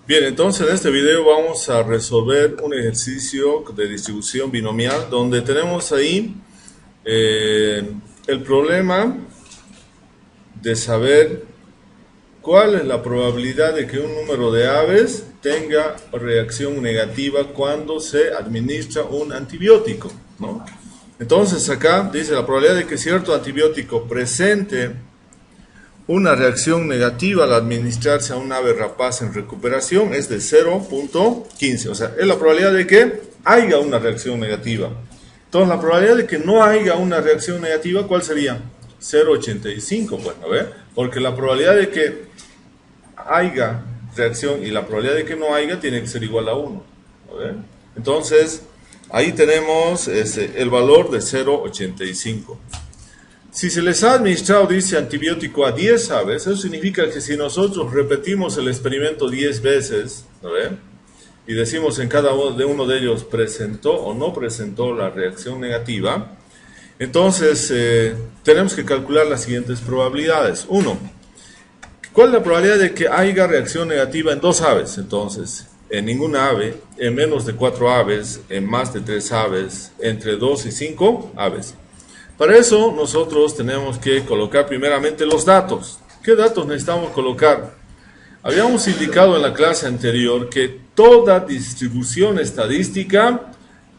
Bien, entonces en este video vamos a resolver un ejercicio de distribución binomial donde tenemos ahí el problema de saber cuál es la probabilidad de que un número de aves tenga reacción negativa cuando se administra un antibiótico, ¿no? Entonces acá dice la probabilidad de que cierto antibiótico presente una reacción negativa al administrarse a un ave rapaz en recuperación es de 0.15. O sea, es la probabilidad de que haya una reacción negativa. Entonces, la probabilidad de que no haya una reacción negativa, ¿cuál sería? 0.85, pues, ¿no ve? Porque la probabilidad de que haya reacción y la probabilidad de que no haya tiene que ser igual a 1. ¿No ve? Entonces, ahí tenemos el valor de 0.85. Si se les ha administrado, dice, antibiótico a 10 aves, eso significa que si nosotros repetimos el experimento 10 veces, ¿no ve? Y decimos en cada uno de ellos presentó o no presentó la reacción negativa, entonces tenemos que calcular las siguientes probabilidades. 1. ¿Cuál es la probabilidad de que haya reacción negativa en 2 aves? Entonces, en ninguna ave, en menos de 4 aves, en más de 3 aves, entre 2 y 5 aves. Para eso nosotros tenemos que colocar primeramente los datos. ¿Qué datos necesitamos colocar? Habíamos indicado en la clase anterior que toda distribución estadística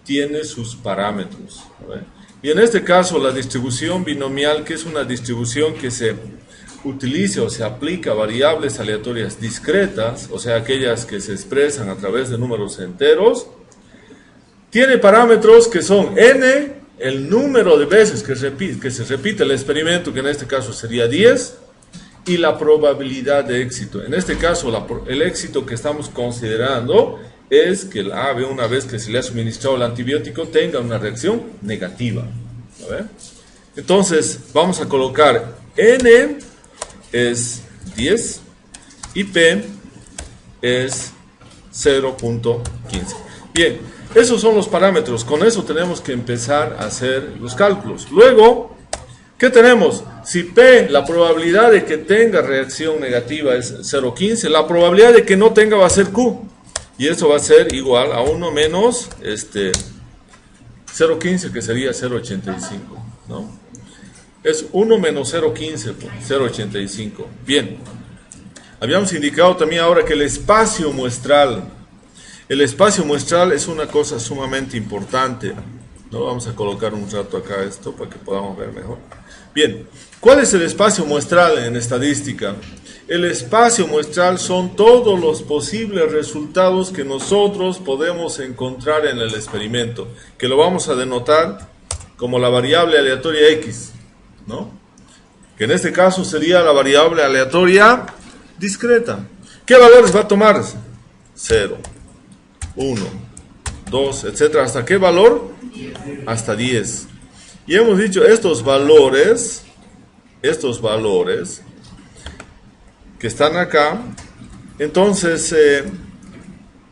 tiene sus parámetros. Y en este caso la distribución binomial, que es una distribución que se utiliza o se aplica a variables aleatorias discretas, o sea, aquellas que se expresan a través de números enteros, tiene parámetros que son n, el número de veces que se repite el experimento, que en este caso sería 10, y la probabilidad de éxito. En este caso, el éxito que estamos considerando es que el ave, una vez que se le ha suministrado el antibiótico, tenga una reacción negativa. ¿A ver? Entonces, vamos a colocar n es 10 y p es 0.15. Bien, esos son los parámetros. Con eso tenemos que empezar a hacer los cálculos. Luego, ¿qué tenemos? Si P, la probabilidad de que tenga reacción negativa es 0.15, la probabilidad de que no tenga va a ser Q. Y eso va a ser igual a 1 menos 0.15, que sería 0.85, ¿no? Es 1 menos 0.15, 0.85. Bien. Habíamos indicado también ahora que el espacio muestral es una cosa sumamente importante, ¿no? Vamos a colocar un rato acá esto para que podamos ver mejor. Bien, ¿cuál es el espacio muestral en estadística? El espacio muestral son todos los posibles resultados que nosotros podemos encontrar en el experimento, que lo vamos a denotar como la variable aleatoria X, ¿no? Que en este caso sería la variable aleatoria discreta. ¿Qué valores va a tomar? 0. 1, 2, etcétera. ¿Hasta qué valor? Hasta 10. Y hemos dicho estos valores que están acá, entonces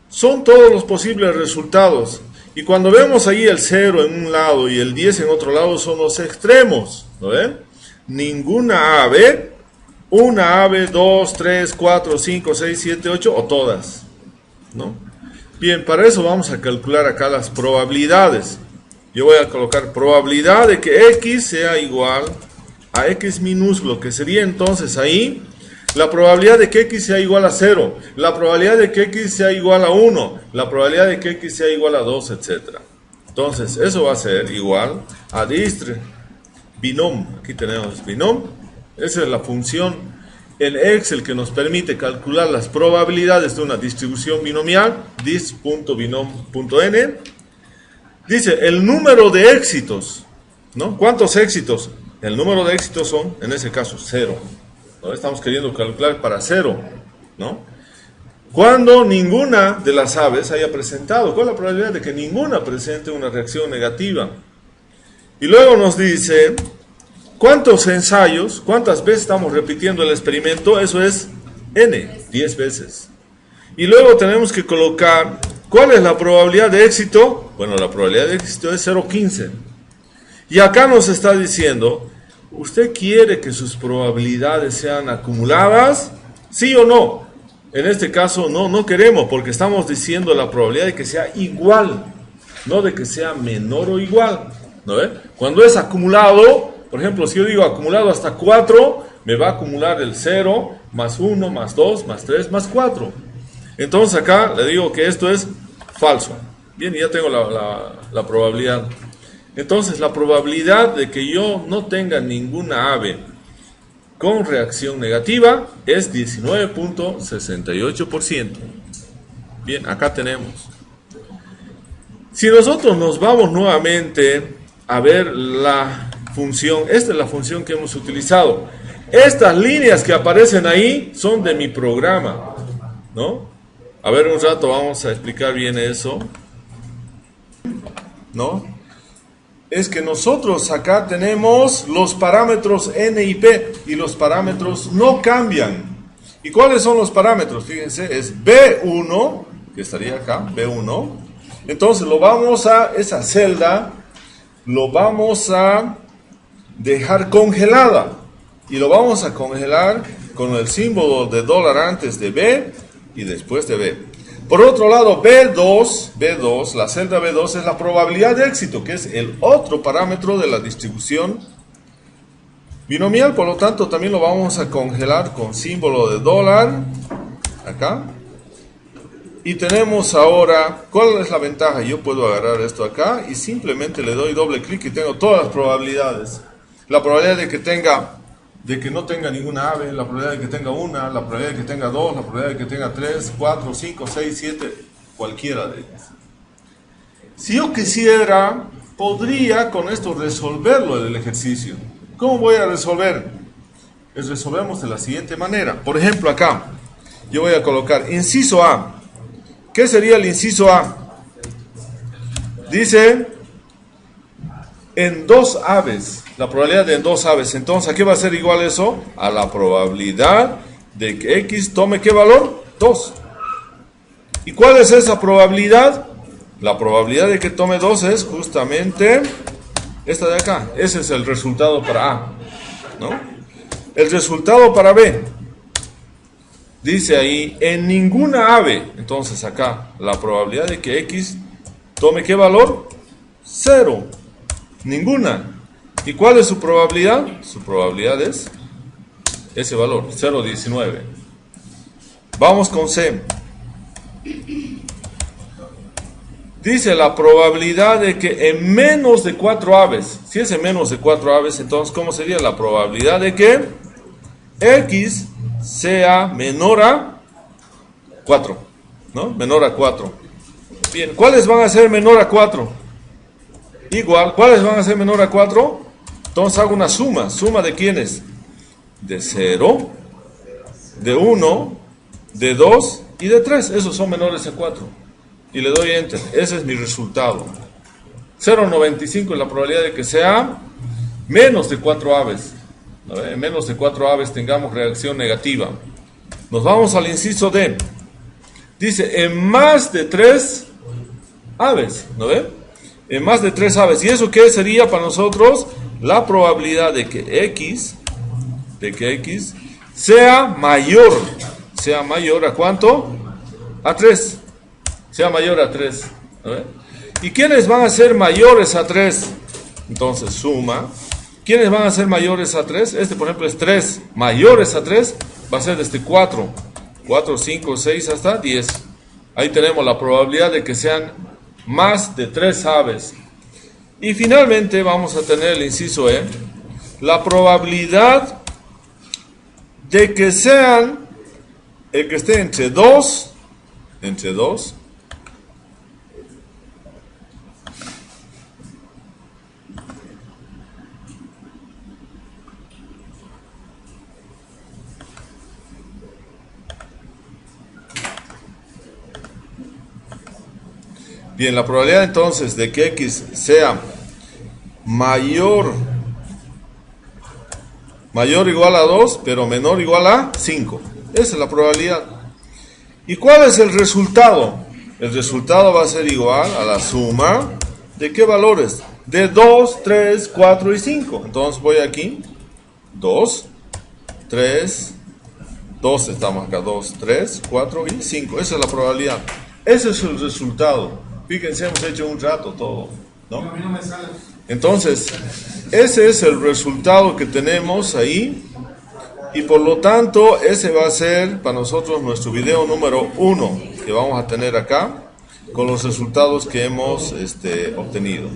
son todos los posibles resultados. Y cuando vemos ahí el 0 en un lado y el 10 en otro lado, son los extremos, ¿no ven? Ninguna ave, una ave, 2, 3, 4, 5, 6, 7, 8 o todas, ¿no? Bien, para eso vamos a calcular acá las probabilidades. Yo voy a colocar probabilidad de que X sea igual a X minúsculo, que sería entonces ahí la probabilidad de que X sea igual a 0, la probabilidad de que X sea igual a 1, la probabilidad de que X sea igual a 2, etc. Entonces, eso va a ser igual a dist binom. Aquí tenemos binom. Esa es la función en Excel que nos permite calcular las probabilidades de una distribución binomial, dist.binom.n. Dice el número de éxitos, ¿no? ¿Cuántos éxitos? El número de éxitos son, en ese caso, 0. ¿No? Estamos queriendo calcular para 0, ¿no? Cuando ninguna de las aves haya presentado, ¿cuál es la probabilidad de que ninguna presente una reacción negativa? Y luego nos dice ¿cuántos ensayos, cuántas veces estamos repitiendo el experimento? Eso es n, 10 veces. Y luego tenemos que colocar, ¿cuál es la probabilidad de éxito? Bueno, la probabilidad de éxito es 0.15. Y acá nos está diciendo, ¿usted quiere que sus probabilidades sean acumuladas? ¿Sí o no? En este caso no queremos, porque estamos diciendo la probabilidad de que sea igual, no de que sea menor o igual, ¿no ve? Cuando es acumulado, por ejemplo, si yo digo acumulado hasta 4, me va a acumular el 0, más 1, más 2, más 3, más 4. Entonces acá le digo que esto es falso. Bien, ya tengo la probabilidad. Entonces la probabilidad de que yo no tenga ninguna ave con reacción negativa es 19.68%. Bien, acá tenemos. Si nosotros nos vamos nuevamente a ver la función, esta es la función que hemos utilizado. Estas líneas que aparecen ahí son de mi programa, ¿no? A ver, un rato vamos a explicar bien eso, ¿no? Es que nosotros acá tenemos los parámetros N y P y los parámetros no cambian. ¿Y cuáles son los parámetros? Fíjense, es B1, que estaría acá, B1. Entonces lo vamos a, esa celda, lo vamos a dejar congelada. Y lo vamos a congelar con el símbolo de dólar antes de B y después de B. Por otro lado, B2, la celda B2 es la probabilidad de éxito, que es el otro parámetro de la distribución binomial. Por lo tanto, también lo vamos a congelar con símbolo de dólar, acá. Y tenemos ahora, ¿cuál es la ventaja? Yo puedo agarrar esto acá y simplemente le doy doble clic y tengo todas las probabilidades. La probabilidad de que no tenga ninguna ave, la probabilidad de que tenga una, la probabilidad de que tenga dos, la probabilidad de que tenga 3, 4, 5, 6, 7, cualquiera de ellas. Si yo quisiera, podría con esto resolverlo el ejercicio. ¿Cómo voy a resolver? Resolvemos de la siguiente manera. Por ejemplo, acá, yo voy a colocar inciso A. ¿Qué sería el inciso A? Dice, en 2 aves, la probabilidad de en 2 aves. Entonces, ¿a qué va a ser igual eso? A la probabilidad de que X tome, ¿qué valor? 2. ¿Y cuál es esa probabilidad? La probabilidad de que tome 2 es justamente esta de acá. Ese es el resultado para A, ¿no? El resultado para B. Dice ahí, en ninguna ave. Entonces acá, la probabilidad de que X tome, ¿qué valor? 0. Ninguna. ¿Y cuál es su probabilidad? Su probabilidad es ese valor, 0.19. Vamos con C. Dice la probabilidad de que en menos de 4 aves, si es en menos de 4 aves, entonces ¿cómo sería la probabilidad de que X sea menor a 4? ¿No? Menor a 4. Bien, ¿cuáles van a ser menor a 4? Igual, ¿cuáles van a ser menor a 4? Entonces hago una suma. ¿Suma de quiénes? De 0, de 1, de 2 y de 3. Esos son menores a 4. Y le doy Enter. Ese es mi resultado. 0.95 es la probabilidad de que sea menos de 4 aves. En menos de 4 aves tengamos reacción negativa. Nos vamos al inciso D. Dice, en más de 3 aves. ¿No ve? En más de 3 aves. ¿Y eso qué sería para nosotros? La probabilidad de que X sea mayor ¿a cuánto? A 3. Sea mayor a 3. ¿Y quiénes van a ser mayores a 3? Entonces suma. ¿Quiénes van a ser mayores a 3? Este, por ejemplo, es 3. Mayores a 3 va a ser desde 4. 4, 5, 6 hasta 10. Ahí tenemos la probabilidad de que sean más de 3 aves. Y finalmente vamos a tener el inciso E. La probabilidad de que sean, el que esté entre 2, bien, la probabilidad entonces de que X sea mayor o igual a 2, pero menor o igual a 5. Esa es la probabilidad. ¿Y cuál es el resultado? El resultado va a ser igual a la suma de ¿qué valores? De 2, 3, 4 y 5. Entonces voy aquí. 2, 3, 2 estamos acá, 2, 3, 4 y 5. Esa es la probabilidad. Ese es el resultado. Fíjense, hemos hecho un rato todo, ¿no? Entonces, ese es el resultado que tenemos ahí. Y por lo tanto, ese va a ser para nosotros nuestro video número 1 que vamos a tener acá con los resultados que hemos obtenido.